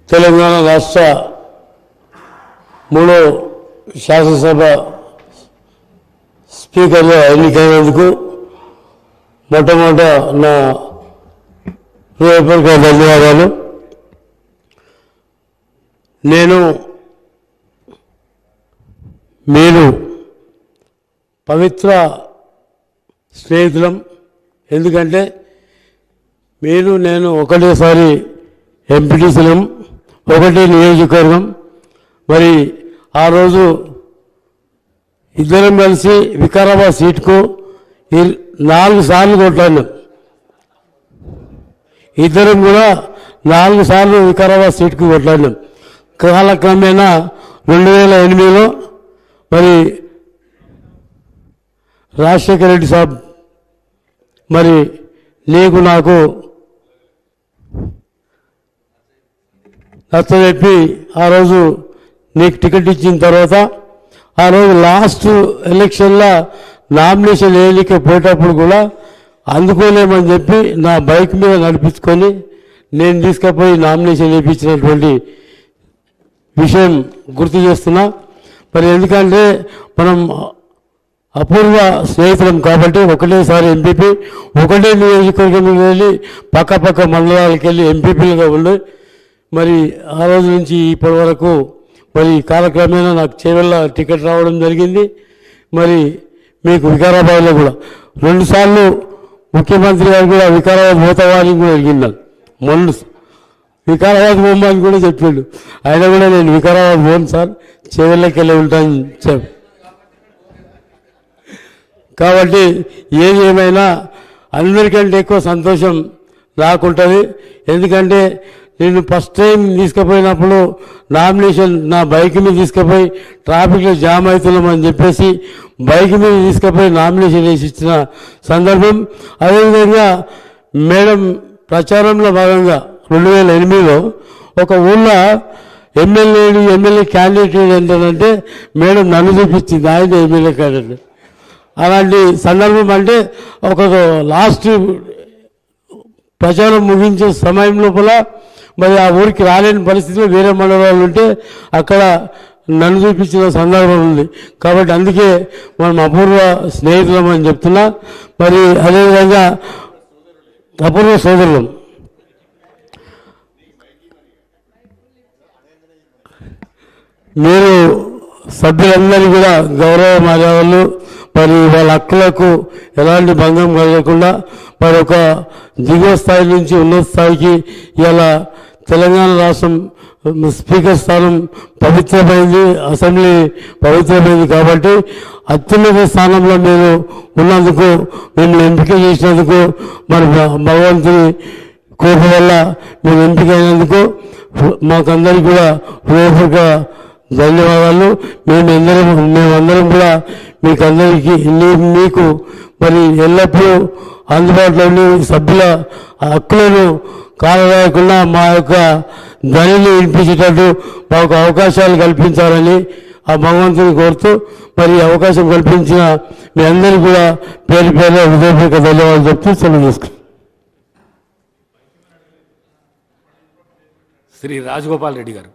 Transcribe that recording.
తెలంగాణ రాష్ట్ర మూడో శాసనసభ స్పీకర్గా ఎన్నికైనందుకు మొట్టమొదట నా హృదయపూర్వక ధన్యవాదాలు. మీరు పవిత్ర స్నేహితులం. ఎందుకంటే నేను ఒకటేసారి ఎంపీటీసీలం, ఒకటే నియోజకవర్గం. మరి ఆ రోజు ఇద్దరం కలిసి వికారాబాద్ సీటుకు 4 సార్లు కొట్లాడినాం. ఇద్దరం కూడా 4 సార్లు వికారాబాద్ సీటుకు కొట్లాడినాం. కాలక్రమేణా 2008లో మరి రాజశేఖర రెడ్డి సాబ్ మరి నీకు నాకు నచ్చజెప్పి ఆ రోజు నీకు టికెట్ ఇచ్చిన తర్వాత ఆ రోజు లాస్ట్ ఎలక్షన్లో నామినేషన్ వేయలేకపోయేటప్పుడు కూడా అందుకోలేమని చెప్పి నా బైక్ మీద నడిపించుకొని నేను తీసుకుపోయి నామినేషన్ వేయించినటువంటి విషయం గుర్తు చేస్తున్నా. మరి ఎందుకంటే మనం అపూర్వ స్నేహితులం కాబట్టి ఒకటేసారి ఎంపీపీ, ఒకటే నియోజకవర్గంలో వెళ్ళి పక్క మండలాలకు వెళ్ళి ఎంపీపీలుగా ఉండి మరి ఆ రోజు నుంచి ఇప్పటి వరకు మరి కాలక్రమేణా నాకు చేవెళ్ళ టికెట్ రావడం జరిగింది. మరి మీకు వికారాబాద్లో కూడా 2 సార్లు ముఖ్యమంత్రి గారు కూడా వికారాబాద్ పోతావాని కూడా అడిగినాను. మొన్న వికారాబాద్ పోమని కూడా చెప్పిండు. ఆయన కూడా నేను వికారాబాద్ పోను సార్, చేవెళ్ళకి వెళ్ళి ఉంటాను చెప్పి. కాబట్టి ఏది ఏమైనా అందరికంటే ఎక్కువ సంతోషం నాకుంటుంది. ఎందుకంటే నేను ఫస్ట్ టైం తీసుకుపోయినప్పుడు నామినేషన్ నా బైక్ మీద తీసుకుపోయి ట్రాఫిక్లో జామ్ అవుతున్నామని చెప్పేసి బైక్ మీద తీసుకుపోయి నామినేషన్ వేసి ఇచ్చిన సందర్భం. అదేవిధంగా మేడం ప్రచారంలో భాగంగా 2008లో ఒక ఊళ్ళో ఎమ్మెల్యే క్యాండిడేట్ ఏంటంటే మేడం నన్ను చూపించింది, ఆయన ఎమ్మెల్యే క్యాండిడేట్. అలాంటి సందర్భం అంటే ఒక లాస్ట్ ప్రచారం ముగించే సమయం లోపల మరి ఆ ఊరికి రాలేని పరిస్థితిలో వేరే మండలాలు ఉంటే అక్కడ నన్ను చూపించిన సందర్భం ఉంది. కాబట్టి అందుకే మనం అపూర్వ స్నేహితులం అని చెప్తున్నా. మరి అదేవిధంగా అపూర్వ సోదరులం. మీరు సభ్యులందరినీ కూడా గౌరవ మర్యాదలు మరి వాళ్ళ హక్కులకు ఎలాంటి భంగం కలగకుండా మరి ఒక దిగువ స్థాయి నుంచి ఉన్నత స్థాయికి ఇలా తెలంగాణ రాష్ట్రం స్పీకర్ స్థానం పవిత్రమైంది, అసెంబ్లీ పవిత్రమైంది. కాబట్టి అత్యున్నత స్థానంలో మీరు ఉన్నందుకు, మిమ్మల్ని ఎంపిక చేసినందుకు, మరి భగవంతుని కృప వల్ల మీరు ఎంపికైనందుకు మాకందరికీ కూడా హృదయపూర్వక ధన్యవాదాలు. మేమందరం కూడా మీకందరికీ మీకు మరి ఎల్లప్పుడూ అందుబాటులో ఉండి సభ్యుల హక్కులను కాలరాయకుండా మా యొక్క ధ్వనిని వినిపించేటట్టు మాకు అవకాశాలు కల్పించాలని ఆ భగవంతుని కోరుతూ మరి అవకాశం కల్పించిన మీ అందరికీ కూడా పేరు హృదయపూర్వక ధన్యవాదాలు చెప్తూ సెలవు తీసుకుంటాం. శ్రీ రాజగోపాల్ రెడ్డి గారు.